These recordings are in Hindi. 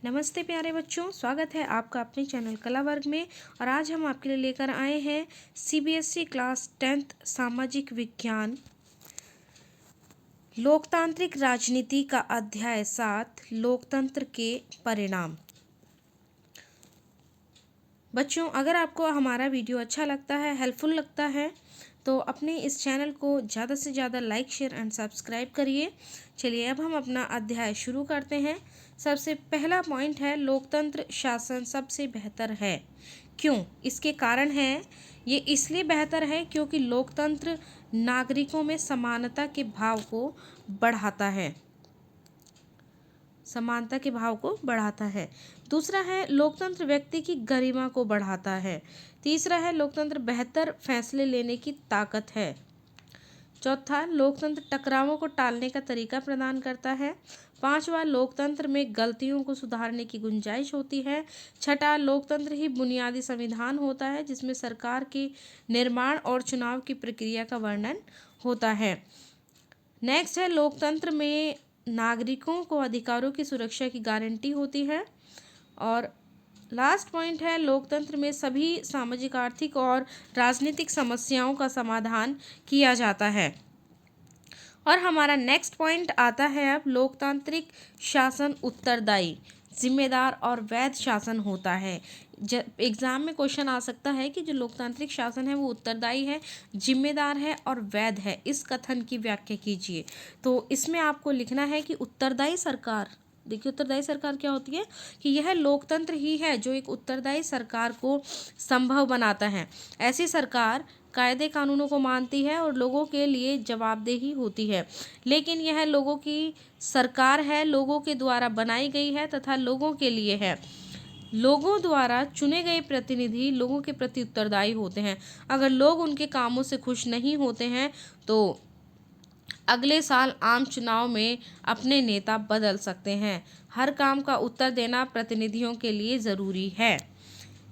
नमस्ते प्यारे बच्चों, स्वागत है आपका अपने चैनल कला वर्ग में। और आज हम आपके लिए लेकर आए हैं सीबीएसई क्लास 10th सामाजिक विज्ञान लोकतांत्रिक राजनीति का अध्याय 7 लोकतंत्र के परिणाम। बच्चों, अगर आपको हमारा वीडियो अच्छा लगता है, हेल्पफुल लगता है, तो अपने इस चैनल को ज़्यादा से ज़्यादा लाइक, शेयर एंड सब्सक्राइब करिए। चलिए अब हम अपना अध्याय शुरू करते हैं। सबसे पहला पॉइंट है लोकतंत्र शासन सबसे बेहतर है। क्यों? इसके कारण हैं। ये इसलिए बेहतर है क्योंकि लोकतंत्र नागरिकों में समानता के भाव को बढ़ाता है। समानता के भाव को बढ़ाता है। दूसरा है लोकतंत्र व्यक्ति की गरिमा को बढ़ाता है। तीसरा है लोकतंत्र बेहतर फैसले लेने की ताकत है। चौथा, लोकतंत्र टकरावों को टालने का तरीका प्रदान करता है। पांचवा, लोकतंत्र में गलतियों को सुधारने की गुंजाइश होती है। छठा, लोकतंत्र ही बुनियादी संविधान होता है जिसमें सरकार के निर्माण और चुनाव की प्रक्रिया का वर्णन होता है। नेक्स्ट है लोकतंत्र में नागरिकों को अधिकारों की सुरक्षा की गारंटी होती है। और लास्ट पॉइंट है लोकतंत्र में सभी सामाजिक, आर्थिक और राजनीतिक समस्याओं का समाधान किया जाता है। और हमारा नेक्स्ट पॉइंट आता है अब लोकतांत्रिक शासन उत्तरदायी, जिम्मेदार और वैध शासन होता है। एग्जाम में क्वेश्चन आ सकता है कि जो लोकतांत्रिक शासन है वो उत्तरदायी है, जिम्मेदार है और वैध है। इस कथन की व्याख्या कीजिए। तो इसमें आपको लिखना है कि उत्तरदायी सरकार, देखिए उत्तरदायी सरकार क्या होती है कि यह लोकतंत्र ही है जो एक उत्तरदायी सरकार को संभव बनाता है। ऐसी सरकार कायदे कानूनों को मानती है और लोगों के लिए जवाबदेही होती है। लेकिन यह लोगों की सरकार है, लोगों के द्वारा बनाई गई है तथा लोगों के लिए है। लोगों द्वारा चुने गए प्रतिनिधि लोगों के प्रति उत्तरदायी होते हैं। अगर लोग उनके कामों से खुश नहीं होते हैं तो अगले साल आम चुनाव में अपने नेता बदल सकते हैं। हर काम का उत्तर देना प्रतिनिधियों के लिए ज़रूरी है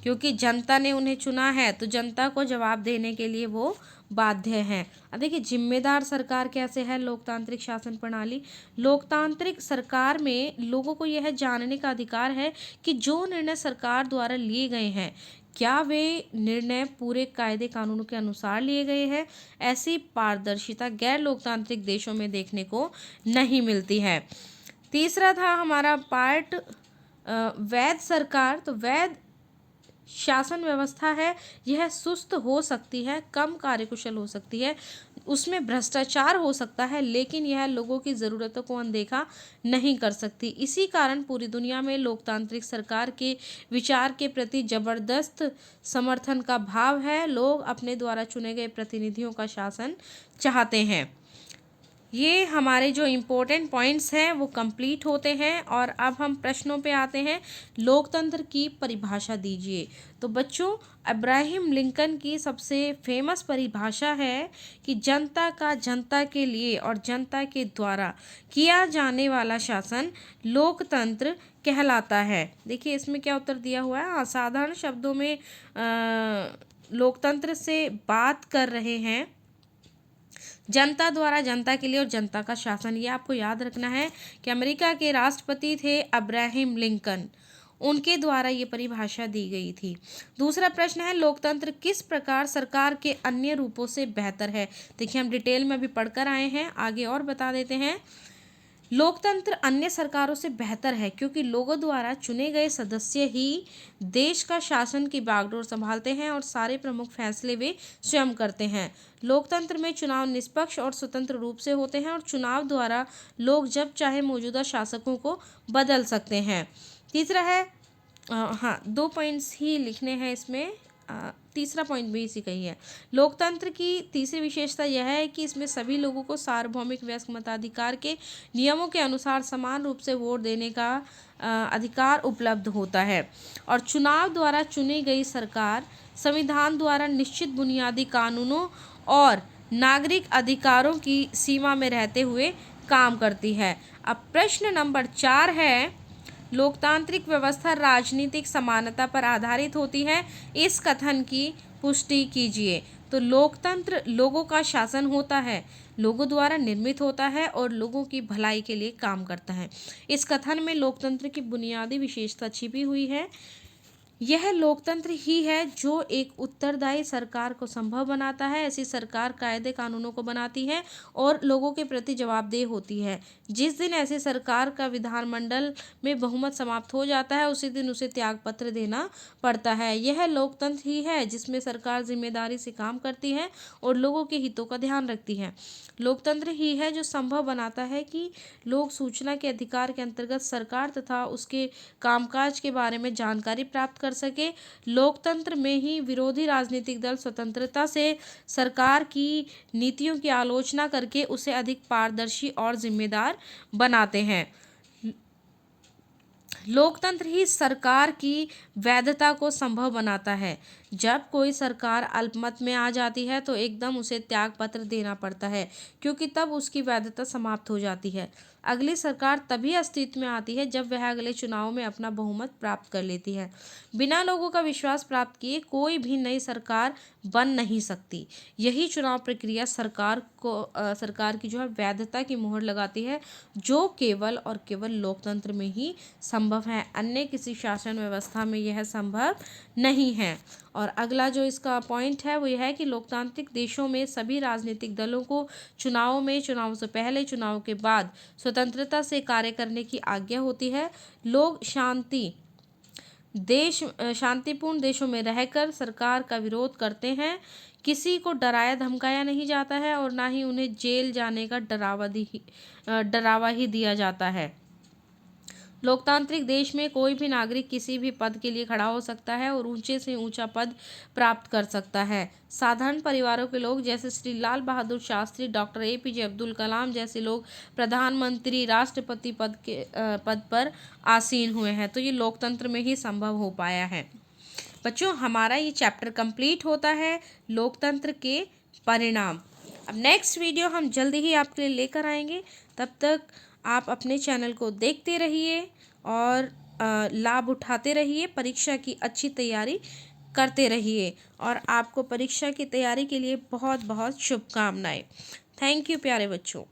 क्योंकि जनता ने उन्हें चुना है, तो जनता को जवाब देने के लिए वो बाध्य हैं। अब देखिए जिम्मेदार सरकार कैसे है लोकतांत्रिक शासन प्रणाली। लोकतांत्रिक सरकार में लोगों को यह जानने का अधिकार है कि जो निर्णय सरकार द्वारा लिए गए हैं क्या वे निर्णय पूरे कायदे कानूनों के अनुसार लिए गए हैं। ऐसी पारदर्शिता गैर लोकतांत्रिक देशों में देखने को नहीं मिलती है। तीसरा था हमारा पार्ट वैध सरकार। तो वैध शासन व्यवस्था है, यह सुस्त हो सकती है, कम कार्यकुशल हो सकती है, उसमें भ्रष्टाचार हो सकता है, लेकिन यह लोगों की ज़रूरतों को अनदेखा नहीं कर सकती। इसी कारण पूरी दुनिया में लोकतांत्रिक सरकार के विचार के प्रति ज़बरदस्त समर्थन का भाव है। लोग अपने द्वारा चुने गए प्रतिनिधियों का शासन चाहते हैं। ये हमारे जो इम्पोर्टेंट पॉइंट्स हैं वो कंप्लीट होते हैं। और अब हम प्रश्नों पे आते हैं। लोकतंत्र की परिभाषा दीजिए। तो बच्चों, अब्राहम लिंकन की सबसे फेमस परिभाषा है कि जनता का जनता के लिए और जनता के द्वारा किया जाने वाला शासन लोकतंत्र कहलाता है। देखिए इसमें क्या उत्तर दिया हुआ है। साधारण शब्दों में लोकतंत्र से बात कर रहे हैं जनता द्वारा जनता के लिए और जनता का शासन। ये आपको याद रखना है कि अमेरिका के राष्ट्रपति थे अब्राहम लिंकन, उनके द्वारा ये परिभाषा दी गई थी। दूसरा प्रश्न है लोकतंत्र किस प्रकार सरकार के अन्य रूपों से बेहतर है। देखिए हम डिटेल में अभी पढ़कर आए हैं, आगे और बता देते हैं। लोकतंत्र अन्य सरकारों से बेहतर है क्योंकि लोगों द्वारा चुने गए सदस्य ही देश का शासन की बागडोर संभालते हैं और सारे प्रमुख फैसले वे स्वयं करते हैं। लोकतंत्र में चुनाव निष्पक्ष और स्वतंत्र रूप से होते हैं और चुनाव द्वारा लोग जब चाहे मौजूदा शासकों को बदल सकते हैं। तीसरा है हाँ 2 पॉइंट्स ही लिखने हैं इसमें, तीसरा पॉइंट भी इसी का ही है। लोकतंत्र की तीसरी विशेषता यह है कि इसमें सभी लोगों को सार्वभौमिक वयस्क मताधिकार के नियमों के अनुसार समान रूप से वोट देने का अधिकार उपलब्ध होता है। और चुनाव द्वारा चुनी गई सरकार संविधान द्वारा निश्चित बुनियादी कानूनों और नागरिक अधिकारों की सीमा में रहते हुए काम करती है। अब प्रश्न नंबर 4 है लोकतांत्रिक व्यवस्था राजनीतिक समानता पर आधारित होती है। इस कथन की पुष्टि कीजिए। तो लोकतंत्र लोगों का शासन होता है, लोगों द्वारा निर्मित होता है और लोगों की भलाई के लिए काम करता है। इस कथन में लोकतंत्र की बुनियादी विशेषता छिपी हुई है। यह लोकतंत्र ही है जो एक उत्तरदायी सरकार को संभव बनाता है। ऐसी सरकार कायदे कानूनों को बनाती है और लोगों के प्रति जवाबदेह होती है। जिस दिन ऐसी सरकार का विधानमंडल में बहुमत समाप्त हो जाता है, उसी दिन उसे त्यागपत्र देना पड़ता है। यह लोकतंत्र ही है जिसमें सरकार जिम्मेदारी से काम करती है और लोगों के हितों का ध्यान रखती है। लोकतंत्र ही है जो संभव बनाता है कि लोग सूचना के अधिकार के अंतर्गत सरकार तथा उसके कामकाज के बारे में जानकारी प्राप्त कर सके। लोकतंत्र में ही विरोधी राजनीतिक दल स्वतंत्रता से सरकार की नीतियों की आलोचना करके उसे अधिक पारदर्शी और जिम्मेदार बनाते हैं। लोकतंत्र ही सरकार की वैधता को संभव बनाता है। जब कोई सरकार अल्पमत में आ जाती है तो एकदम उसे त्यागपत्र देना पड़ता है, क्योंकि तब उसकी वैधता समाप्त हो जाती है। अगली सरकार तभी अस्तित्व में आती है जब वह अगले चुनाव में अपना बहुमत प्राप्त कर लेती है। बिना लोगों का विश्वास प्राप्त किए कोई भी नई सरकार बन नहीं सकती। यही चुनाव प्रक्रिया सरकार की जो है वैधता की मोहर लगाती है, जो केवल और केवल लोकतंत्र में ही संभव है। अन्य किसी शासन व्यवस्था में यह संभव नहीं है। और अगला जो इसका पॉइंट है वो यह है कि लोकतांत्रिक देशों में सभी राजनीतिक दलों को चुनाव में, चुनाव से पहले, चुनाव के बाद स्वतंत्रता से कार्य करने की आज्ञा होती है। लोग शांतिपूर्ण देशों में रहकर सरकार का विरोध करते हैं। किसी को डराया धमकाया नहीं जाता है और ना ही उन्हें जेल जाने का डरावा ही दिया जाता है। लोकतांत्रिक देश में कोई भी नागरिक किसी भी पद के लिए खड़ा हो सकता है और ऊंचे से ऊंचा पद प्राप्त कर सकता है। साधारण परिवारों के लोग जैसे श्री लाल बहादुर शास्त्री, डॉक्टर APJ अब्दुल कलाम जैसे लोग प्रधानमंत्री, राष्ट्रपति पद पर आसीन हुए हैं। तो ये लोकतंत्र में ही संभव हो पाया है। बच्चों, हमारा ये चैप्टर कंप्लीट होता है, लोकतंत्र के परिणाम। अब नेक्स्ट वीडियो हम जल्दी ही आपके लिए लेकर आएंगे। तब तक आप अपने चैनल को देखते रहिए और लाभ उठाते रहिए, परीक्षा की अच्छी तैयारी करते रहिए और आपको परीक्षा की तैयारी के लिए बहुत बहुत शुभकामनाएं। थैंक यू प्यारे बच्चों।